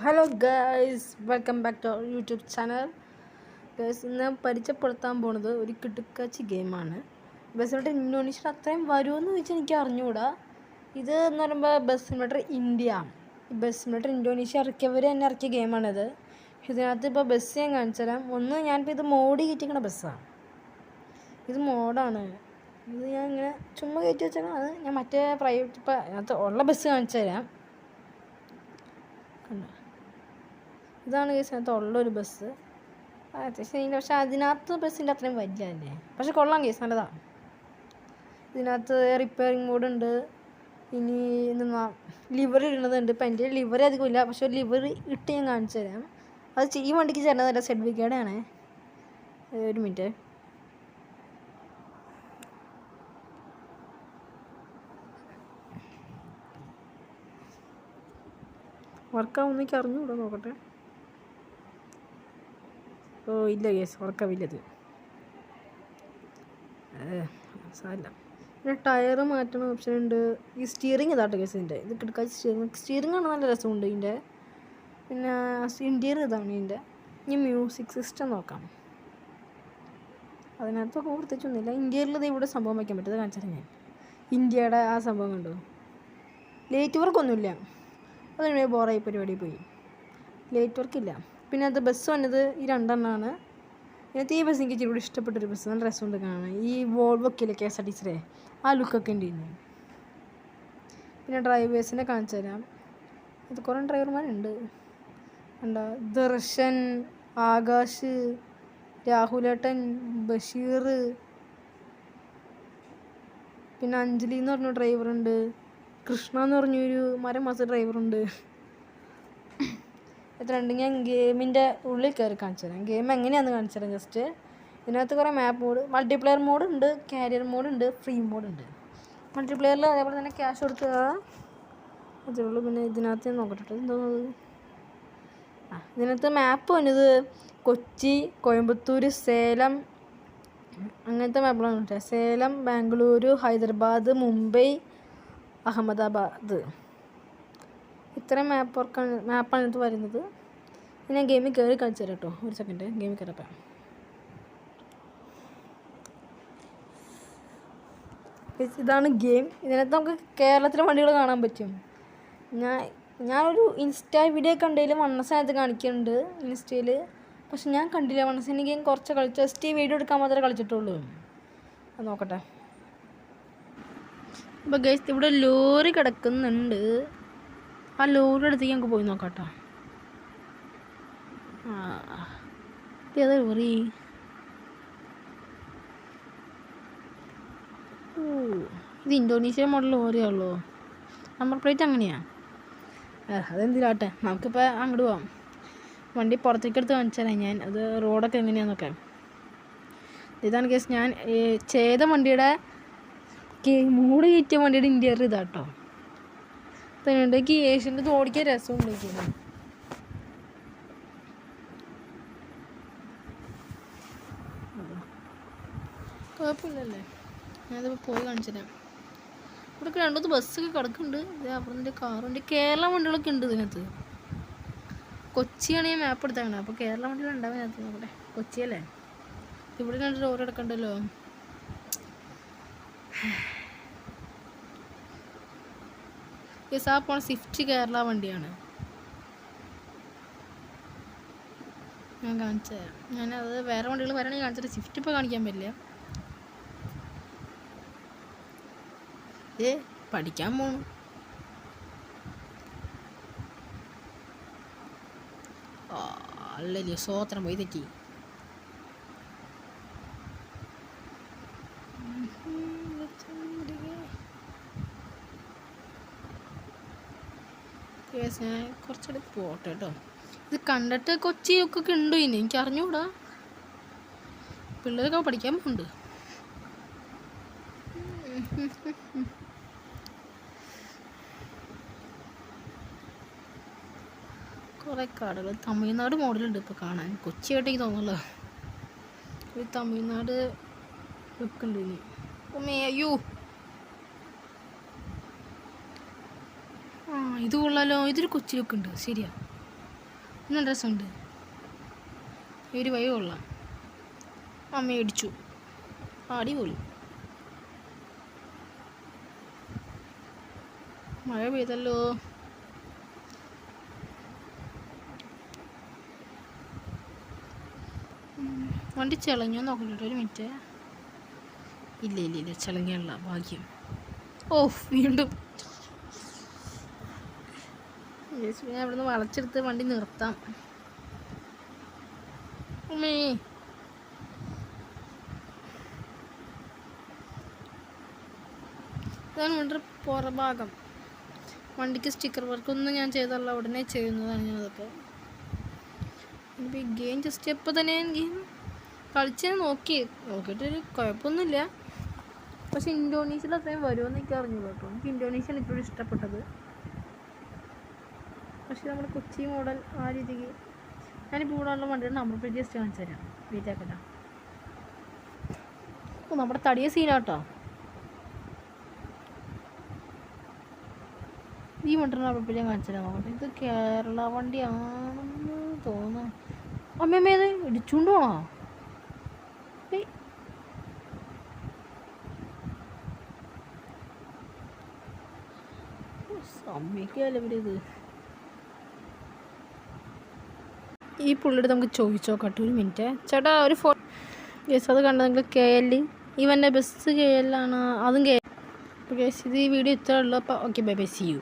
Hello guys, welcome back to YouTube channel. Guys, ഇന്ന് പരിചയപ്പെടുത്താൻ പോണത് ഒരു കിടുക്കാച്ചി ഗെയിമാണ്. ബസ് സിമുലേറ്റർ ഇന്തോനേഷ്യയിൽ അത്രയും വരുമെന്ന് ചോദിച്ചാൽ എനിക്ക് അറിഞ്ഞുകൂടാ. ഇത് എന്ന് പറയുമ്പോൾ ബസ് സിമുലേറ്റർ ഇന്ത്യ. ഈ ബസ് സിമുലേറ്റർ ഇന്തോനേഷ്യ ഇറക്കിയവർ തന്നെ ഇറക്കിയ ഗെയിമാണിത്. ഇതിനകത്ത് ഇപ്പോൾ ബസ് ഞാൻ കാണിച്ചു തരാം. ഞാനിപ്പോൾ ഇത് മോഡ് കയറ്റിക്കണ ബസ്സാണ്. ഇത് മോഡാണ്. ഇത് ഞാൻ ഇങ്ങനെ ചുമ്മാ കയറ്റി വെച്ചാൽ അത് ഞാൻ മറ്റേ പ്രൈവറ്റ് ഇപ്പോൾ അതിനകത്ത് ഉള്ള ബസ് കാണിച്ചു തരാം. ഇതാണ് കേസിനകത്ത് ഉള്ളൊരു ബസ്. അത്യാവശ്യം പക്ഷെ അതിനകത്ത് ബസ്സിൻ്റെ അത്രയും വലിയല്ലേ, പക്ഷെ കൊള്ളാം കേസ്, നല്ലതാണ്. ഇതിനകത്ത് റിപ്പയറിങ് മോഡ് ഉണ്ട്. ഇനി എന്താ ലിവർ ഇടുന്നതുണ്ട്. ഇപ്പം എൻ്റെ ലിവർ അധികം ഇല്ല, പക്ഷെ ലിവർ ഇട്ട് ഞാൻ കാണിച്ചു തരാം. അത് ഈ വണ്ടിക്ക് ചേർന്നതല്ല, സർട്ടിഫിക്കറ്റാണ്. ഒരു മിനിറ്റ്. വർക്കാവുന്നേക്ക് അറിഞ്ഞുകൂടാ, നോക്കട്ടെ. ഓ ഇല്ല കേസ്, വർക്കാവില്ലത്. സാരമില്ല. പിന്നെ ടയർ മാറ്റണ ഓപ്ഷൻ ഉണ്ട്. ഈ സ്റ്റിയറിങ് ഇതാട്ടോ കേസ്. ഇതിൻ്റെ ഇത് കിടക്കാച്ച സ്റ്റിയറിങ് ആണ്, നല്ല രസമുണ്ട് ഇതിൻ്റെ. പിന്നെ ഇൻറ്റീരിയർ ഇതാണ് ഇതിൻ്റെ. ഇനി മ്യൂസിക് സിസ്റ്റം നോക്കാം. അതിനകത്തൊക്കെ പ്രത്യേകിച്ചൊന്നുമില്ല. ഇന്ത്യയിൽ ഇത് ഇവിടെ സംഭവം വയ്ക്കാൻ പറ്റും. കാണിച്ചാൽ ഞാൻ ഇന്ത്യയുടെ ആ സംഭവം കണ്ടു. ലേറ്റ് വർക്കൊന്നുമില്ല. അതിന് ബോറായി പരിപാടി പോയി. ലേറ്റ് വർക്കില്ല. പിന്നെ അത് ബസ് വന്നത് ഈ രണ്ടെണ്ണമാണ്. ഇതിനകത്ത് ഈ ബസ് എനിക്ക് ഇച്ചിരി കൂടി ഇഷ്ടപ്പെട്ടൊരു ബസ്. നല്ല രസമുണ്ട് കാണാൻ. ഈ വോൾവൊക്കെ ഇല്ലേ, KSRTC ആ ലുക്കൊക്കെ ഉണ്ട് ഇന്ന്. പിന്നെ ഡ്രൈവേഴ്സിനെ കാണിച്ചു തരാം. ഇത് കുറേ ഡ്രൈവർമാരുണ്ട്. എന്താ ദർശൻ, ആകാശ്, രാഹുലേട്ടൻ, ബഷീർ, പിന്നെ അഞ്ജലി എന്ന് പറഞ്ഞ ഡ്രൈവറുണ്ട്. കൃഷ്ണ എന്ന് പറഞ്ഞൊരു മരമാസ ഡ്രൈവറുണ്ട്. എത്രയുണ്ട്? ഞാൻ ഗെയിമിൻ്റെ ഉള്ളിൽ കയറി കാണിച്ചു തരാം. ഗെയിം എങ്ങനെയാണെന്ന് കാണിച്ചു തരാം ജസ്റ്റ്. ഇതിനകത്ത് കുറേ മാപ്പ് മോഡ്, മൾട്ടിപ്ലെയർ മോഡ് ഉണ്ട്, കാരിയർ മോഡ് ഉണ്ട്, ഫ്രീ മോഡ് ഉണ്ട്. മൾട്ടിപ്ലെയറിൽ അതേപോലെ തന്നെ ക്യാഷ് കൊടുക്കുക അതേ ഉള്ളൂ. പിന്നെ ഇതിനകത്ത് നോക്കട്ടെ എന്തോന്നത്. ഇതിനകത്ത് മാപ്പ് വന്നത് കൊച്ചി, കോയമ്പത്തൂർ, സേലം, അങ്ങനത്തെ മാപ്പുകളാണ് കിട്ടുക. സേലം, ബാംഗ്ലൂരു, ഹൈദരാബാദ്, മുംബൈ, അഹമ്മദാബാദ്, ഇത്രയും മാപ്പാണ് ഇത് വരുന്നത്. ഞാൻ ഗെയിമിൽ കയറി കളിച്ചു തരാം കേട്ടോ. ഒരു സെക്കൻഡ്, ഗെയിമിൽ കയറപ്പം. ഇതാണ് ഗെയിം. ഇതിനകത്ത് നമുക്ക് കേരളത്തിലെ വണ്ടികൾ കാണാൻ പറ്റും. ഞാനൊരു ഇൻസ്റ്റാ വീഡിയോ കണ്ടതിൽ വണ്ണസനത്ത് കാണിക്കുന്നുണ്ട് ഇൻസ്റ്റയിൽ, പക്ഷെ ഞാൻ കണ്ടില്ല വണ്ണസന ഗെയിം. കുറച്ച് കളിച്ചു, ജസ്റ്റ് ഈ വീഡിയോ എടുക്കാൻ മാത്രമേ കളിച്ചിട്ടുള്ളൂ. അത് നോക്കട്ടെ. അപ്പോൾ ഗൈസ്, ഇവിടെ ലോറി കിടക്കുന്നുണ്ട്. ആ ലോറിയുടെ അടുത്തേക്ക് ഞങ്ങൾക്ക് പോയി നോക്കാം കേട്ടോ. ഏതാ ലോറി? ഓ, ഇത് ഇന്തോനേഷ്യ മോഡൽ ലോറിയാണല്ലോ. നമ്പർ പ്ലേറ്റ് അങ്ങനെയാണ്. അതെന്തിനാട്ടെ, നമുക്കിപ്പോൾ അങ്ങോട്ട് പോവാം. വണ്ടി പുറത്തേക്ക് എടുത്ത് കാണിച്ചു തരാം ഞാൻ. അത് റോഡൊക്കെ എങ്ങനെയാണെന്നൊക്കെ. ഇതാണ് കേസ്. ഞാൻ ചെയ്ത വണ്ടിയുടെ മൂട് കയറ്റിയ വണ്ടിയുടെ ഇൻറ്റീരിയർ ഇതാട്ടോ. പിന്നെ ഏഷ്യൻ്റെ ഇത് ഓടിക്കാൻ രസമുണ്ട്. കുഴപ്പമില്ലല്ലേ. ഞാനതിപ്പോൾ പോയി കാണിച്ചു തരാം. ഇവിടെ രണ്ടു ബസ്സൊക്കെ കിടക്കുന്നുണ്ട്. ഇത് അപ്പുറത്തിൻ്റെ കാറുണ്ട്. കേരള വണ്ടികളൊക്കെ ഉണ്ട് ഇതിനകത്ത്. കൊച്ചിയാണ് ഞാൻ മാപ്പ് എടുത്തേക്കണത്. അപ്പോൾ കേരള വണ്ടികൾ ഉണ്ടാവും ഇതിനകത്ത്. നോക്കട്ടെ, കൊച്ചിയല്ലേ. ഇവിടെ രണ്ട് ലോറി കിടക്കണ്ടല്ലോ. ആ പോണ സ്വിഫ്റ്റ് കേരള വണ്ടിയാണ്. ഞാൻ കാണിച്ചു തരാം. ഞാനത് വേറെ വണ്ടികൾ വരണമെങ്കിൽ കാണിച്ചിട്ട് സ്വിഫ്റ്റ് ഇപ്പോൾ കാണിക്കാൻ പറ്റില്ല. പഠിക്കാൻ പോണു. അല്ലല്ലേ, സ്വോത്രം പോയി തെറ്റി. ഞാൻ കുറച്ചുകൂടി പോട്ടെ കേട്ടോ. ഇത് കണ്ടിട്ട് കൊച്ചിയൊക്കെ ഉണ്ടോ ഇനി എനിക്ക് അറിഞ്ഞൂടാ. പിള്ളേരൊക്കെ പഠിക്കാൻ പോകുന്നുണ്ട്. കുറേ കാടുകൾ. തമിഴ്നാട് മോഡലുണ്ട് ഇപ്പോൾ കാണാൻ. കൊച്ചിയായിട്ടേക്ക് തോന്നുന്നല്ലോ. ഒരു തമിഴ്നാട് വെക്കുന്നുണ്ട് ഇനി. അയ്യോ, ഇത് കൊള്ളാലോ. ഇതൊരു കൊച്ചി ലുക്ക് ഉണ്ട്. ശരിയാ, നല്ല രസമുണ്ട്. ഒരു വഴി കൊള്ളാം. അമ്മ ഇടിച്ചു. അടിപൊളി. മഴ പെയ്തല്ലോ. വണ്ടി ചിളങ്ങിയോ നോക്കട്ടെ, ഒരു മിനിറ്റ്. ഇല്ല ചിളങ്ങിയുള്ള ഭാഗ്യം. ഓ വീണ്ടും ഞാൻ ഇവിടുന്ന് വളച്ചെടുത്ത് വണ്ടി നിർത്താം. അമ്മേ ഇതാണ് വണ്ടിയുടെ പുറഭാഗം. വണ്ടിക്ക് സ്റ്റിക്കർ വർക്കൊന്നും ഞാൻ ചെയ്തല്ല, ഉടനെ ചെയ്യുന്നതാണ് ഞാനതൊക്കെ. ഇനിയിപ്പോൾ ഈ ഗെയിം ജസ്റ്റ് എപ്പോൾ തന്നെ ഗെയിം കളിച്ച് നോക്കിയിട്ടൊരു കുഴപ്പമൊന്നുമില്ല. പക്ഷെ ഇന്തോനേഷ്യയിൽ അത്രയും വരുമെന്ന് എനിക്ക് അറിഞ്ഞില്ല കേട്ടോ. എനിക്ക് ഇന്തോനേഷ്യയാണ് ഇപ്പോഴും ഇഷ്ടപ്പെട്ടത്. പക്ഷെ നമ്മുടെ കൊച്ചി മോഡൽ ആ രീതിക്ക് ഞാനിപ്പോൾ ഇവിടെ ഉള്ള വണ്ടിയുടെ നമ്പർ പ്ലേറ്റ് ജസ്റ്റ് കാണിച്ചു തരാം. വെയിറ്റ് ആക്കട്ടാ. ഓ നമ്മുടെ തടിയ സീനാട്ടോ. ഈ വണ്ടിയുടെ നമ്പർ പ്ലേറ്റ് ഞാൻ കാണിച്ചു തരാം. നോക്കട്ടെ, ഇത് കേരള വണ്ടിയാണെന്ന് തോന്നുന്നു. അമ്മേത് ഇടിച്ചുകൊണ്ട് പോണോ? സമ്മതിക്കല്ലേ ഇവരിത്. ഈ പുള്ളിയുടെ നമുക്ക് ചോദിച്ചു നോക്കട്ടെ, ഒരു മിനിറ്റ്. ചേട്ടാ ഒരു ഗേസ് അത് കണ്ടത് നിങ്ങൾ KL ഇവൻ്റെ ബസ് KL ആണ്. അതും KL. അപ്പോൾ ഗേസ് ഇത് ഈ വീഡിയോ ഇത്രേ ഉള്ളൂ. അപ്പോൾ okay, bye bye, see U.